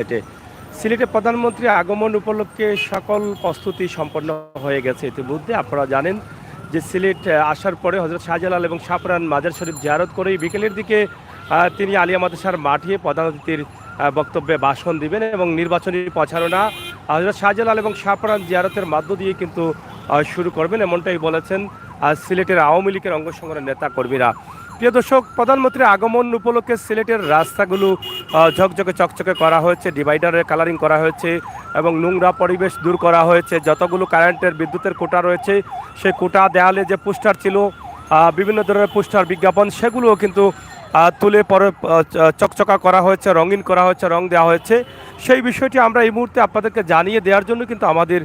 সিলেটে সিলেটে প্রধানমন্ত্রী আগমন উপলক্ষে সকল প্রস্তুতি সম্পন্ন হয়ে গেছে। ইতিমধ্যে আপনারা জানেন যে সিলেট আসার পরে হযরত শাহজালাল এবং শাহপরান মাজার শরীফ জিয়ারত করেই বিকেলের দিকে তিনি আলিয়া মাদ্রাসার মাঠে প্রধান অতিথির বক্তব্যে ভাষণ দিবেন এবং নির্বাচনী প্রচারণা হযরত শাহজালাল এবং শাহপরান জিয়ারতের মধ্য দিয়ে কিন্তু শুরু করবেন, এমনটাই বলেছেন সিলেটের আওয়ামী লীগের অঙ্গ সংগঠনের নেতা কর্মীরা। প্রিয় দর্শক, প্রধানমন্ত্রীর আগমন উপলক্ষে সিলেটের রাস্তাগুলো ঝকঝকে চকচকে করা হয়েছে, ডিভাইডারের কালারিং করা হয়েছে এবং নোংরা পরিবেশ দূর করা হয়েছে। যতগুলো কারেন্টের বিদ্যুতের কোটা রয়েছে সেই কোটা দেয়ালে যে পোস্টার ছিল, বিভিন্ন ধরনের পোস্টার বিজ্ঞাপন, সেগুলোও কিন্তু তুলে পরে চকচকা করা হয়েছে, রঙিন করা হয়েছে, রং দেওয়া হয়েছে। সেই বিষয়টি আমরা এই মুহূর্তে আপনাদেরকে জানিয়ে দেওয়ার জন্য কিন্তু আমাদের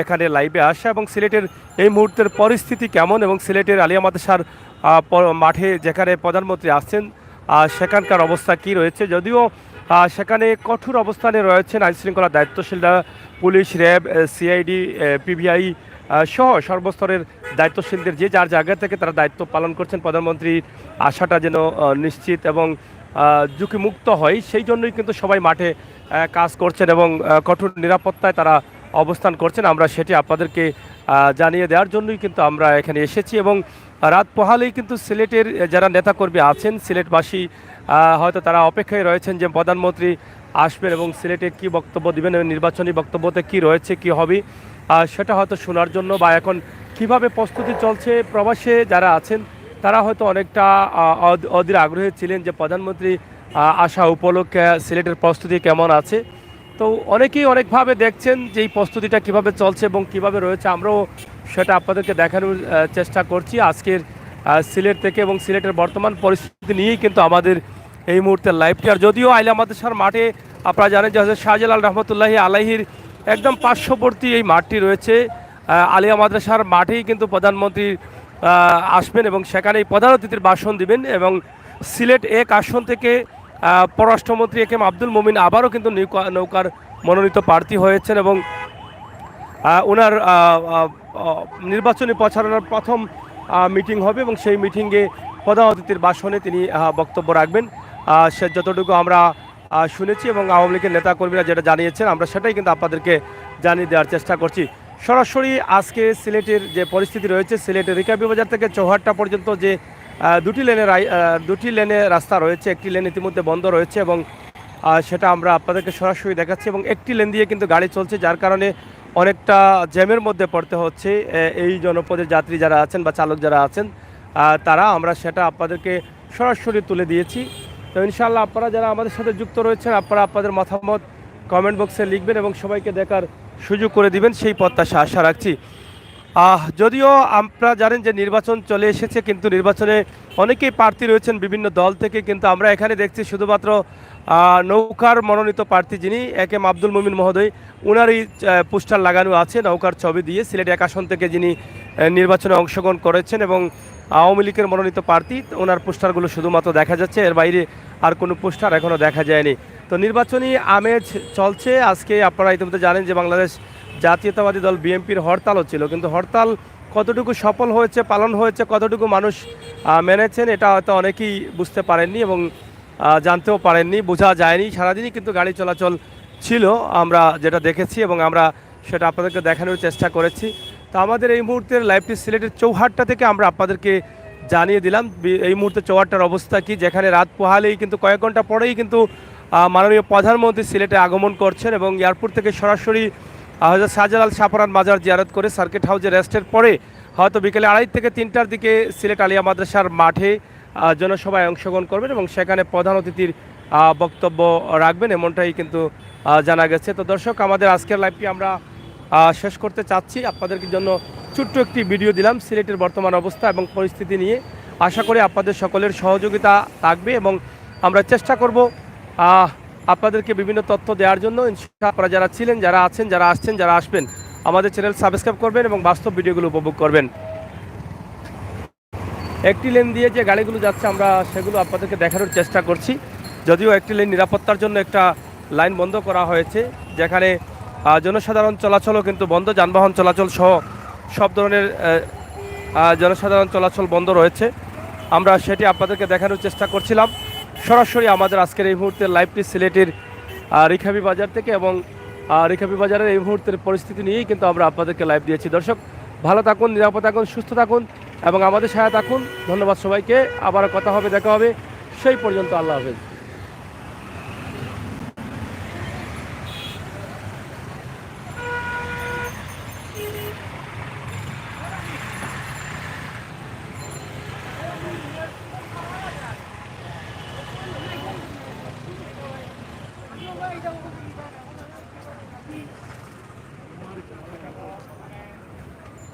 এখানে লাইভে আসা এবং সিলেটের এই মুহূর্তের পরিস্থিতি কেমন এবং সিলেটের আলিয়া মাদ্রাসার মাঠে যেখানে প্রধানমন্ত্রী আসছেন সেখানকার অবস্থা কি রয়েছে। যদিও সেখানে কঠোর অবস্থানে রয়েছেন আইনশৃঙ্খলা দায়িত্বশীলরা, পুলিশ, র্যাব, সিআইডি, পিবিআই সহ সর্বস্তরের দায়িত্বশীলদের যে যার জায়গা থেকে তারা দায়িত্ব পালন করছেন প্রধানমন্ত্রীর আসাটা যেন নিশ্চিত এবং ঝুঁকিমুক্ত হয়, সেই জন্যই কিন্তু সবাই মাঠে কাজ করছেন এবং কঠোর নিরাপত্তায় তারা অবস্থান করছেন। আমরা সেটি আপনাদেরকে জানিয়ে দেওয়ার জন্যই কিন্তু আমরা এখানে এসেছি এবং রাত পোহালেই কিন্তু সিলেটের যারা নেতাকর্মী আছেন, সিলেটবাসী হয়তো তারা অপেক্ষায় রয়েছেন যে প্রধানমন্ত্রী আসবেন এবং সিলেটে কি বক্তব্য দিবেন এবং নির্বাচনী বক্তব্যতে কি রয়েছে, কি হবে সেটা হয়তো শোনার জন্য, বা এখন কিভাবে প্রস্তুতি চলছে। প্রবাসে যারা আছেন তারা হয়তো অনেকটা অধীর আগ্রহী ছিলেন যে প্রধানমন্ত্রী আসা উপলক্ষে সিলেটের প্রস্তুতি কেমন আছে। তো অনেকেই অনেকভাবে দেখছেন যে এই প্রস্তুতিটা কীভাবে চলছে এবং কিভাবে রয়েছে, আমরাও সেটা আপনাদেরকে দেখানোর চেষ্টা করছি আজকের সিলেট থেকে এবং সিলেটের বর্তমান পরিস্থিতি নিয়েই কিন্তু আমাদের এই মুহূর্তে লাইভটি। আর যদিও আলিয়া মাদ্রাসার মাঠে আপনারা জানেন যে হযরত শাহজালাল রহমতুল্লাহি আলাইহির একদম পার্শ্ববর্তী এই মাঠটি রয়েছে, আলিয়া মাদ্রাসার মাঠেই কিন্তু প্রধানমন্ত্রী আসবেন এবং সেখানেই প্রধান অতিথির ভাষণ দিবেন এবং সিলেট এক আসন থেকে পররাষ্ট্রমন্ত্রী একেএম আব্দুল মোমিন আবারও কিন্তু নৌকার মনোনীত প্রার্থী হয়েছেন এবং ওনার নির্বাচনী প্রচারণার প্রথম মিটিং হবে এবং সেই মিটিংয়ে প্রধান অতিথির ভাষণে তিনি বক্তব্য রাখবেন। সে যতটুকু আমরা শুনেছি এবং আওয়ামী লীগের নেতাকর্মীরা যেটা জানিয়েছেন আমরা সেটাই কিন্তু আপনাদেরকে জানিয়ে দেওয়ার চেষ্টা করছি। সরাসরি আজকে সিলেটের যে পরিস্থিতি রয়েছে, সিলেটের রিকাবি বাজার থেকে চৌহাট্টা পর্যন্ত যে দুটি লেনে রাস্তা রয়েছে, একটি লেন ইতিমধ্যে বন্ধ রয়েছে এবং সেটা আমরা আপনাদেরকে সরাসরি দেখাচ্ছি এবং একটি লেন দিয়ে কিন্তু গাড়ি চলছে, যার কারণে অনেকটা জ্যামের মধ্যে পড়তে হচ্ছে এই জনপদের যাত্রী যারা আছেন বা চালক যারা আছেন তারা। আমরা সেটা আপনাদেরকে সরাসরি তুলে দিয়েছি। তো ইনশাআল্লাহ আপনারা যারা আমাদের সাথে যুক্ত রয়েছেন আপনারা আপনাদের মতামত কমেন্ট বক্সে লিখবেন এবং সবাইকে দেখার সুযোগ করে দিবেন, সেই প্রত্যাশা আশা রাখছি। যদিও আপনারা জানেন যে নির্বাচন চলে এসেছে, কিন্তু নির্বাচনে অনেকেই প্রার্থী রয়েছেন বিভিন্ন দল থেকে, কিন্তু আমরা এখানে দেখছি শুধুমাত্র নৌকার মনোনীত প্রার্থী যিনি একেএম আব্দুল মোমিন মহোদয়, ওনারই পোস্টার লাগানো আছে নৌকার ছবি দিয়ে। সিলেট এক আসন থেকে যিনি নির্বাচনে অংশগ্রহণ করেছেন এবং আওয়ামী লীগের মনোনীত প্রার্থী, ওনার পোস্টারগুলো শুধুমাত্র দেখা যাচ্ছে, এর বাইরে আর কোনো পোস্টার এখনও দেখা যায়নি। তো নির্বাচনী আমেজ চলছে। আজকে আপনারা ইতিমধ্যে জানেন যে বাংলাদেশ জাতীয়তাবাদী দল বিএনপির হরতালও ছিল, কিন্তু হরতাল কতটুকু সফল হয়েছে, পালন হয়েছে, কতটুকু মানুষ মেনেছেন এটা হয়তো অনেকেই বুঝতে পারেননি এবং জানতেও পারেননি, বোঝা যায়নি। সারাদিনই কিন্তু গাড়ি চলাচল ছিল আমরা যেটা দেখেছি এবং আমরা সেটা আপনাদেরকে দেখানোর চেষ্টা করেছি। তো আমাদের এই মুহূর্তের লাইভটি সিলেটের চৌহাট্টা থেকে আমরা আপনাদেরকে জানিয়ে দিলাম এই মুহূর্তে চৌহাট্টার অবস্থা কি, যেখানে রাত পোহালেই কিন্তু কয়েক ঘন্টা পরেই কিন্তু মাননীয় প্রধানমন্ত্রী সিলেটে আগমন করছেন এবং এয়ারপোর্ট থেকে সরাসরি হযরত শাহজালাল শাহপরান মাজার জিয়ারত করে সার্কিট হাউসে রেস্টের পরে হয়তো বিকেলে 2:30 থেকে 3টার দিকে সিলেট আলিয়া মাদ্রাসার মাঠে জনসভায় অংশগ্রহণ করবেন এবং সেখানে প্রধান অতিথির বক্তব্য রাখবেন, এমনটাই কিন্তু জানা গেছে। তো দর্শক, আমাদের আজকের লাইভটি আমরা শেষ করতে চাচ্ছি। আপনাদের জন্য ছোট্ট একটি ভিডিও দিলাম সিলেটের বর্তমান অবস্থা এবং পরিস্থিতি নিয়ে। আশা করি আপনাদের সকলের সহযোগিতা থাকবে এবং আমরা চেষ্টা করব আপনাদেরকে বিভিন্ন তথ্য দেওয়ার জন্য। ইনশাআল্লাহ আপনারা যারা ছিলেন, যারা আছেন, যারা আসছেন, যারা আসবেন, আমাদের চ্যানেল সাবস্ক্রাইব করবেন এবং বাস্তব ভিডিওগুলো উপভোগ করবেন। একটি লেন দিয়ে যে গাড়িগুলো যাচ্ছে আমরা সেগুলো আপনাদেরকে দেখানোর চেষ্টা করছি। যদিও একটি লেন নিরাপত্তার জন্য একটা লাইন বন্ধ করা হয়েছে, যেখানে জনসাধারণ চলাচলও কিন্তু বন্ধ, যানবাহন চলাচল সহ সব ধরনের জনসাধারণ চলাচল বন্ধ রয়েছে। আমরা সেটি আপনাদেরকে দেখানোর চেষ্টা করছিলাম সরাসরি আমাদের আজকের এই মুহূর্তে লাইভটি সিলেটের রিখাবি বাজার থেকে, এবং রিখাবি বাজারের এই মুহূর্তের পরিস্থিতি নিয়েই কিন্তু আমরা আপনাদেরকে লাইভ দিয়েছি। দর্শক ভালো থাকুন, নিরাপদ থাকুন, সুস্থ থাকুন এবং আমাদের সাথে থাকুন। ধন্যবাদ সবাইকে। আবার কথা হবে, দেখা হবে, সেই পর্যন্ত আল্লাহ হাফেজ।